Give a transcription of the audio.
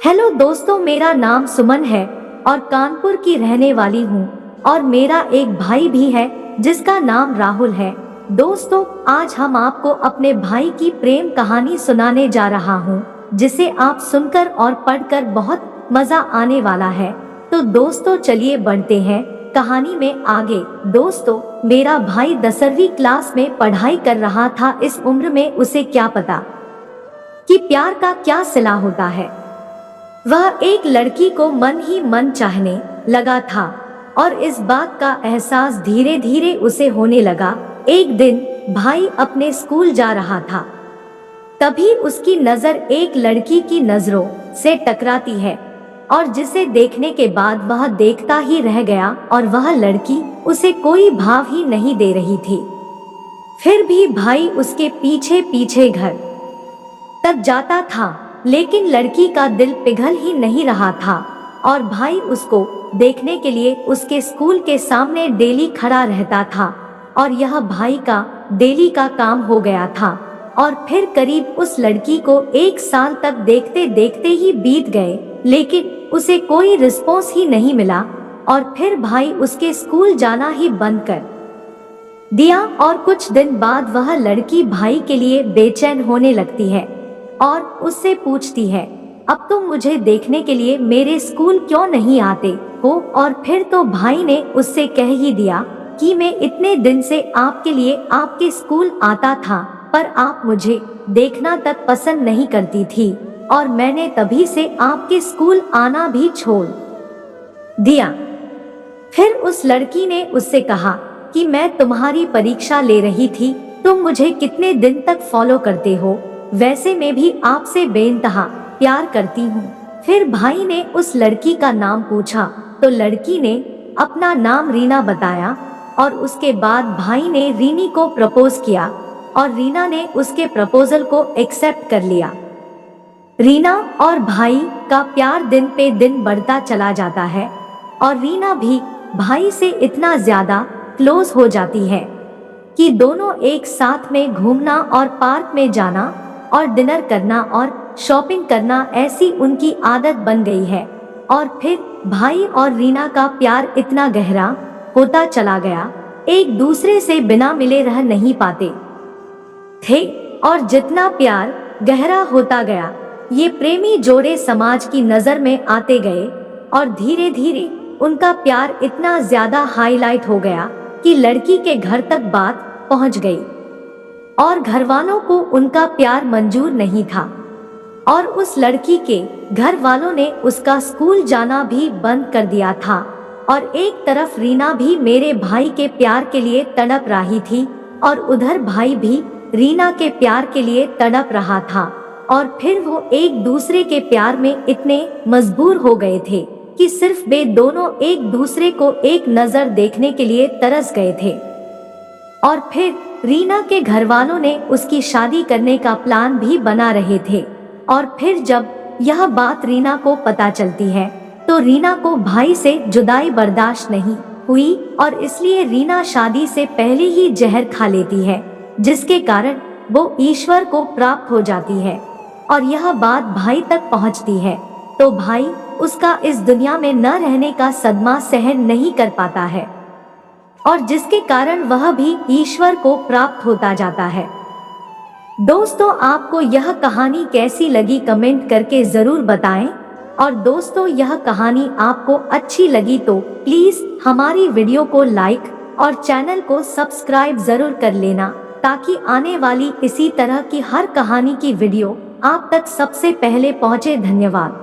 Hello दोस्तों, मेरा नाम सुमन है और कानपुर की रहने वाली हूँ और मेरा एक भाई भी है जिसका नाम राहुल है। दोस्तों, आज हम आपको अपने भाई की प्रेम कहानी सुनाने जा रहा हूँ जिसे आप सुनकर और पढ़कर बहुत मजा आने वाला है। तो दोस्तों चलिए बढ़ते हैं कहानी में आगे। दोस्तों, मेरा भाई 10वीं क्लास में पढ़ाई कर रहा था। इस उम्र में उसे क्या पता कि प्यार का क्या सिला होता है। वह एक लड़की को मन ही मन चाहने लगा था और इस बात का एहसास धीरे धीरे उसे होने लगा। एक दिन भाई अपने स्कूल जा रहा था, तभी उसकी नजर एक लड़की की नजरों से टकराती है और जिसे देखने के बाद वह देखता ही रह गया और वह लड़की उसे कोई भाव ही नहीं दे रही थी। फिर भी भाई उसके पीछे पीछे घर तक जाता था, लेकिन लड़की का दिल पिघल ही नहीं रहा था और भाई उसको देखने के लिए उसके स्कूल के सामने डेली खड़ा रहता था और यह भाई का डेली का काम हो गया था। और फिर करीब उस लड़की को 1 साल तक देखते देखते ही बीत गए, लेकिन उसे कोई रिस्पॉन्स ही नहीं मिला और फिर भाई उसके स्कूल जाना ही बंद कर दिया। और कुछ दिन बाद वह लड़की भाई के लिए बेचैन होने लगती है और उससे पूछती है, अब तुम मुझे देखने के लिए मेरे स्कूल क्यों नहीं आते हो। और फिर तो भाई ने उससे कह ही दिया कि मैं इतने दिन से आपके लिए आपके स्कूल आता था, पर आप मुझे देखना तक पसंद नहीं करती थी और मैंने तभी से आपके स्कूल आना भी छोड़ दिया। फिर उस लड़की ने उससे कहा कि मैं तुम्हारी परीक्षा ले रही थी, तुम मुझे कितने दिन तक फॉलो करते हो, वैसे मैं भी आपसे बेइंतहा प्यार करती हूँ। फिर भाई ने उस लड़की का नाम पूछा तो लड़की ने अपना नाम रीना बताया और उसके बाद भाई ने रीनी को प्रपोज किया और रीना ने उसके प्रपोजल को एक्सेप्ट कर लिया। रीना और भाई का प्यार दिन पे दिन बढ़ता चला जाता है और रीना भी भाई से इतना ज्यादा क्लोज हो जाती है कि दोनों एक साथ में घूमना और पार्क में जाना और डिनर करना और शॉपिंग करना ऐसी उनकी आदत बन गई है। और फिर भाई और रीना का प्यार इतना गहरा होता चला गया, एक दूसरे से बिना मिले रह नहीं पाते थे। और जितना प्यार गहरा होता गया, ये प्रेमी जोड़े समाज की नजर में आते गए और धीरे धीरे उनका प्यार इतना ज्यादा हाईलाइट हो गया कि लड़की के घर तक बात पहुंच गई और घर वालों को उनका प्यार मंजूर नहीं था और उस लड़की के घर वालों ने उसका स्कूल जाना भी बंद कर दिया था। और एक तरफ रीना भी मेरे भाई के प्यार के लिए तड़प रही थी और उधर भाई भी रीना के प्यार के लिए तड़प रहा था। और फिर वो एक दूसरे के प्यार में इतने मजबूर हो गए थे कि सिर्फ वे दोनों एक दूसरे को एक नजर देखने के लिए तरस गए थे। और फिर रीना के घर वालों ने उसकी शादी करने का प्लान भी बना रहे थे। और फिर जब यह बात रीना को पता चलती है तो रीना को भाई से जुदाई बर्दाश्त नहीं हुई और इसलिए रीना शादी से पहले ही जहर खा लेती है, जिसके कारण वो ईश्वर को प्राप्त हो जाती है। और यह बात भाई तक पहुंचती है तो भाई उसका इस दुनिया में न रहने का सदमा सहन नहीं कर पाता है और जिसके कारण वह भी ईश्वर को प्राप्त होता जाता है। दोस्तों, आपको यह कहानी कैसी लगी कमेंट करके जरूर बताएं। और दोस्तों, यह कहानी आपको अच्छी लगी तो प्लीज हमारी वीडियो को लाइक और चैनल को सब्सक्राइब जरूर कर लेना, ताकि आने वाली इसी तरह की हर कहानी की वीडियो आप तक सबसे पहले पहुंचे। धन्यवाद।